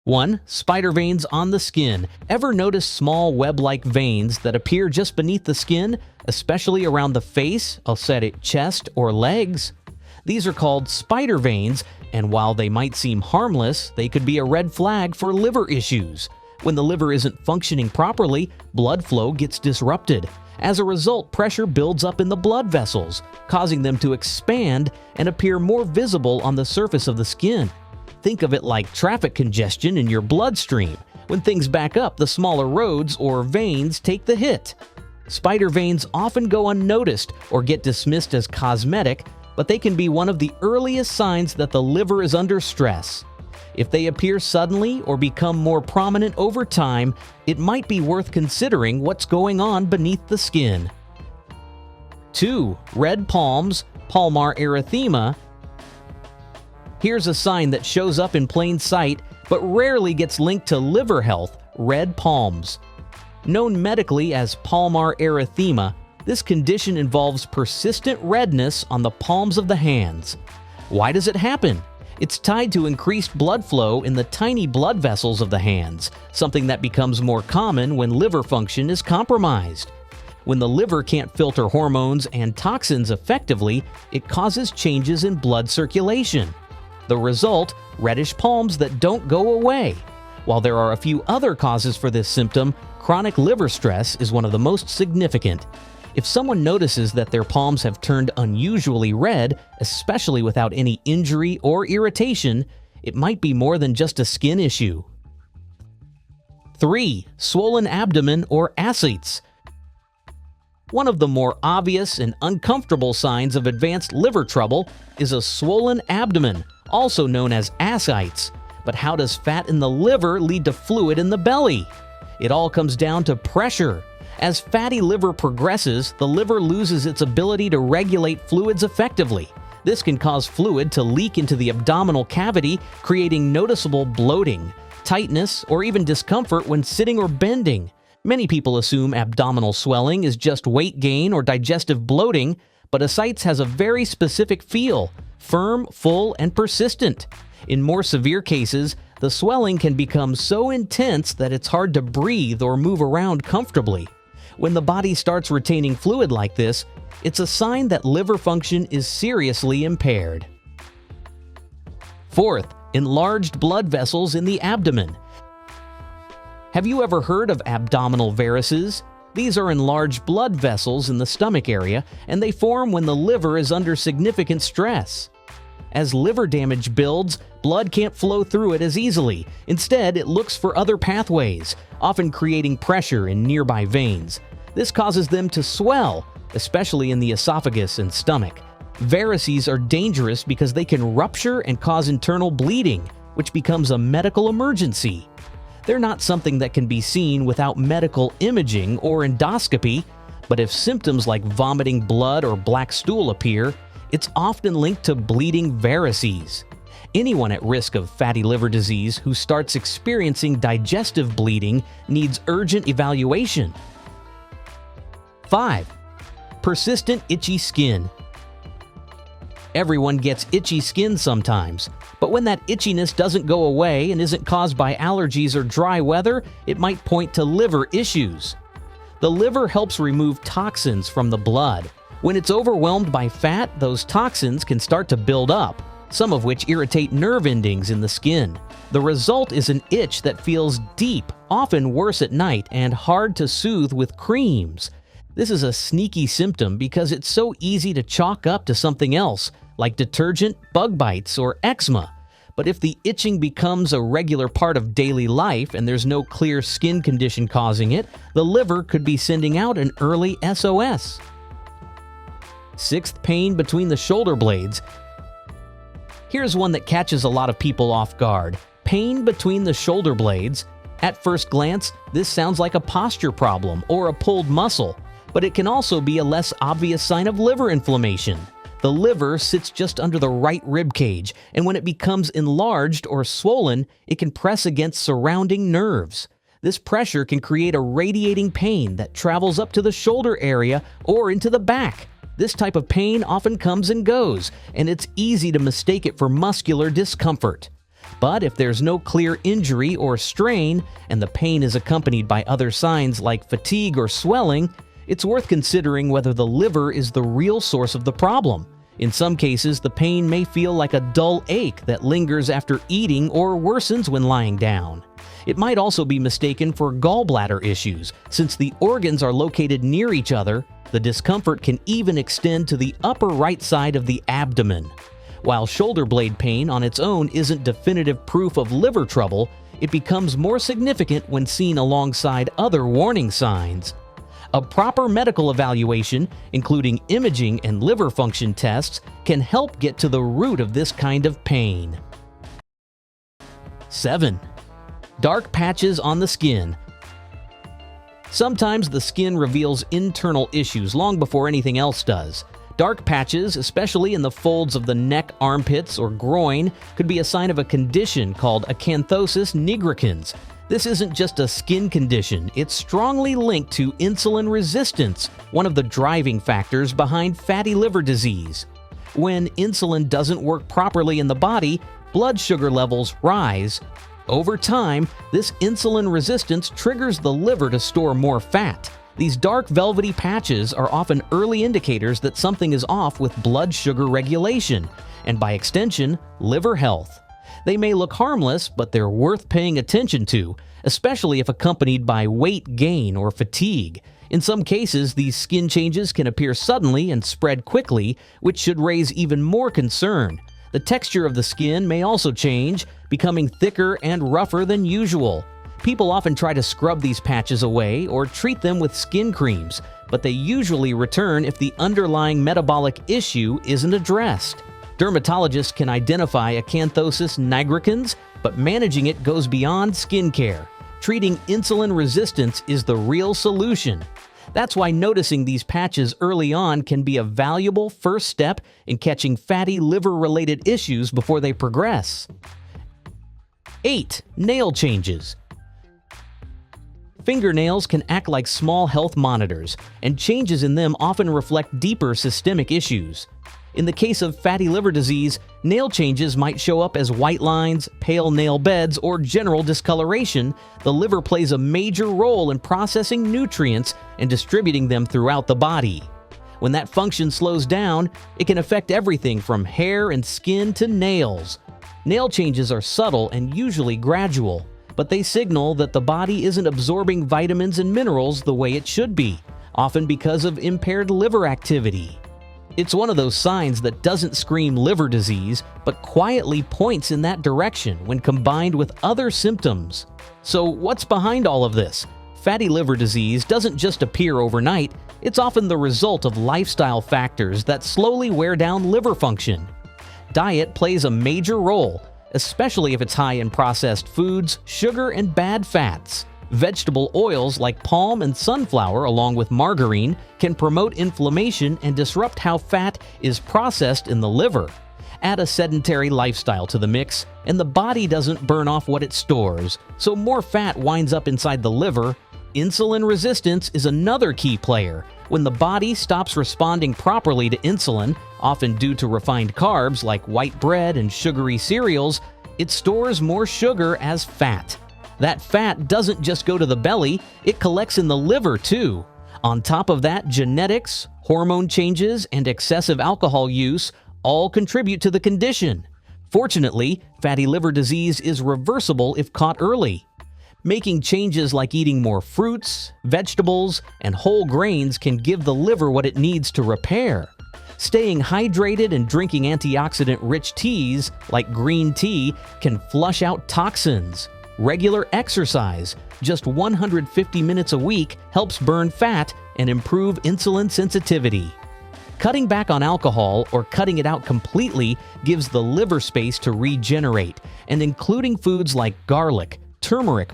1. Spider veins on the skin. Ever notice small web-like veins that appear just beneath the skin, especially around the face, chest, or legs? These are called spider veins, and while they might seem harmless, they could be a red flag for liver issues. When the liver isn't functioning properly, blood flow gets disrupted. As a result, pressure builds up in the blood vessels, causing them to expand and appear more visible on the surface of the skin. Think of it like traffic congestion in your bloodstream. When things back up, the smaller roads or veins take the hit. Spider veins often go unnoticed or get dismissed as cosmetic, but they can be one of the earliest signs that the liver is under stress. If they appear suddenly or become more prominent over time, it might be worth considering what's going on beneath the skin. 2. Red palms, palmar erythema. Here's a sign that shows up in plain sight but rarely gets linked to liver health: red palms. Known medically as palmar erythema, this condition involves persistent redness on the palms of the hands. Why does it happen? It's tied to increased blood flow in the tiny blood vessels of the hands, something that becomes more common when liver function is compromised. When the liver can't filter hormones and toxins effectively, it causes changes in blood circulation. The result, reddish palms that don't go away. While there are a few other causes for this symptom, chronic liver stress is one of the most significant. If someone notices that their palms have turned unusually red, especially without any injury or irritation, it might be more than just a skin issue. 3. Swollen abdomen or ascites. One of the more obvious and uncomfortable signs of advanced liver trouble is a swollen abdomen, also known as ascites. But how does fat in the liver lead to fluid in the belly? It all comes down to pressure. As fatty liver progresses, the liver loses its ability to regulate fluids effectively. This can cause fluid to leak into the abdominal cavity, creating noticeable bloating, tightness, or even discomfort when sitting or bending. Many people assume abdominal swelling is just weight gain or digestive bloating, but ascites has a very specific feel: firm, full, and persistent. In more severe cases, the swelling can become so intense that it's hard to breathe or move around comfortably. When the body starts retaining fluid like this, it's a sign that liver function is seriously impaired. 4. Enlarged blood vessels in the abdomen. Have you ever heard of abdominal varices? These are enlarged blood vessels in the stomach area, and they form when the liver is under significant stress. As liver damage builds, blood can't flow through it as easily. Instead, it looks for other pathways, often creating pressure in nearby veins. This causes them to swell, especially in the esophagus and stomach. Varices are dangerous because they can rupture and cause internal bleeding, which becomes a medical emergency. They're not something that can be seen without medical imaging or endoscopy, but if symptoms like vomiting blood or black stool appear, it's often linked to bleeding varices. Anyone at risk of fatty liver disease who starts experiencing digestive bleeding needs urgent evaluation. 5. Persistent itchy skin. Everyone gets itchy skin sometimes, but when that itchiness doesn't go away and isn't caused by allergies or dry weather, it might point to liver issues. The liver helps remove toxins from the blood. When it's overwhelmed by fat, those toxins can start to build up, some of which irritate nerve endings in the skin. The result is an itch that feels deep, often worse at night, and hard to soothe with creams. This is a sneaky symptom because it's so easy to chalk up to something else, like detergent, bug bites, or eczema. But if the itching becomes a regular part of daily life and there's no clear skin condition causing it, the liver could be sending out an early SOS. 6. Pain between the shoulder blades. Here's one that catches a lot of people off guard: pain between the shoulder blades. At first glance, this sounds like a posture problem or a pulled muscle, but it can also be a less obvious sign of liver inflammation. The liver sits just under the right rib cage, and when it becomes enlarged or swollen, it can press against surrounding nerves. This pressure can create a radiating pain that travels up to the shoulder area or into the back. This type of pain often comes and goes, and it's easy to mistake it for muscular discomfort. But if there's no clear injury or strain, and the pain is accompanied by other signs like fatigue or swelling, it's worth considering whether the liver is the real source of the problem. In some cases, the pain may feel like a dull ache that lingers after eating or worsens when lying down. It might also be mistaken for gallbladder issues. Since the organs are located near each other, the discomfort can even extend to the upper right side of the abdomen. While shoulder blade pain on its own isn't definitive proof of liver trouble, it becomes more significant when seen alongside other warning signs. A proper medical evaluation, including imaging and liver function tests, can help get to the root of this kind of pain. 7. Dark patches on the skin. Sometimes the skin reveals internal issues long before anything else does. Dark patches, especially in the folds of the neck, armpits, or groin, could be a sign of a condition called acanthosis nigricans. This isn't just a skin condition, it's strongly linked to insulin resistance, one of the driving factors behind fatty liver disease. When insulin doesn't work properly in the body, blood sugar levels rise. Over time, this insulin resistance triggers the liver to store more fat. These dark velvety patches are often early indicators that something is off with blood sugar regulation, and by extension, liver health. They may look harmless, but they're worth paying attention to, especially if accompanied by weight gain or fatigue. In some cases, these skin changes can appear suddenly and spread quickly, which should raise even more concern. The texture of the skin may also change, becoming thicker and rougher than usual. People often try to scrub these patches away or treat them with skin creams, but they usually return if the underlying metabolic issue isn't addressed. Dermatologists can identify acanthosis nigricans, but managing it goes beyond skincare. Treating insulin resistance is the real solution. That's why noticing these patches early on can be a valuable first step in catching fatty liver-related issues before they progress. 8. Nail changes. Fingernails can act like small health monitors, and changes in them often reflect deeper systemic issues. In the case of fatty liver disease, nail changes might show up as white lines, pale nail beds, or general discoloration. The liver plays a major role in processing nutrients and distributing them throughout the body. When that function slows down, it can affect everything from hair and skin to nails. Nail changes are subtle and usually gradual, but they signal that the body isn't absorbing vitamins and minerals the way it should be, often because of impaired liver activity. It's one of those signs that doesn't scream liver disease, but quietly points in that direction when combined with other symptoms. So what's behind all of this? Fatty liver disease doesn't just appear overnight, it's often the result of lifestyle factors that slowly wear down liver function. Diet plays a major role, especially if it's high in processed foods, sugar, and bad fats. Vegetable oils like palm and sunflower, along with margarine, can promote inflammation and disrupt how fat is processed in the liver. Add a sedentary lifestyle to the mix, and the body doesn't burn off what it stores, so more fat winds up inside the liver. Insulin resistance is another key player. When the body stops responding properly to insulin, often due to refined carbs like white bread and sugary cereals, it stores more sugar as fat. That fat doesn't just go to the belly, it collects in the liver too. On top of that, genetics, hormone changes, and excessive alcohol use all contribute to the condition. Fortunately, fatty liver disease is reversible if caught early. Making changes like eating more fruits, vegetables, and whole grains can give the liver what it needs to repair. Staying hydrated and drinking antioxidant-rich teas, like green tea, can flush out toxins. Regular exercise, just 150 minutes a week, helps burn fat and improve insulin sensitivity. Cutting back on alcohol or cutting it out completely gives the liver space to regenerate, and including foods like garlic, turmeric,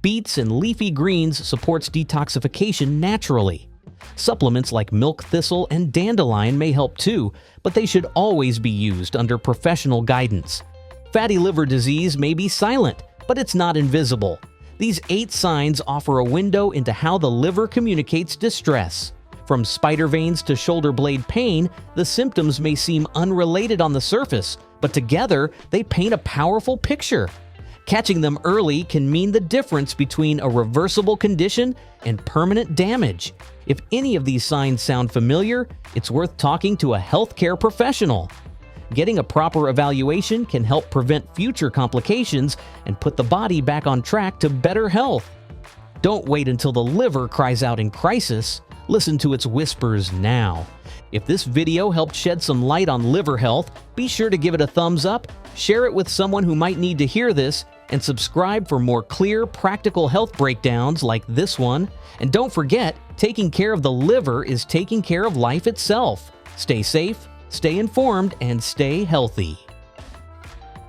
beets, and leafy greens supports detoxification naturally. Supplements like milk thistle and dandelion may help too, but they should always be used under professional guidance. Fatty liver disease may be silent, but it's not invisible. These 8 signs offer a window into how the liver communicates distress. From spider veins to shoulder blade pain, the symptoms may seem unrelated on the surface, but together they paint a powerful picture. Catching them early can mean the difference between a reversible condition and permanent damage. If any of these signs sound familiar, it's worth talking to a healthcare professional. Getting a proper evaluation can help prevent future complications and put the body back on track to better health. Don't wait until the liver cries out in crisis. Listen to its whispers now. If this video helped shed some light on liver health, be sure to give it a thumbs up, share it with someone who might need to hear this, and subscribe for more clear, practical health breakdowns like this one. And don't forget, taking care of the liver is taking care of life itself. Stay safe, stay informed, and stay healthy.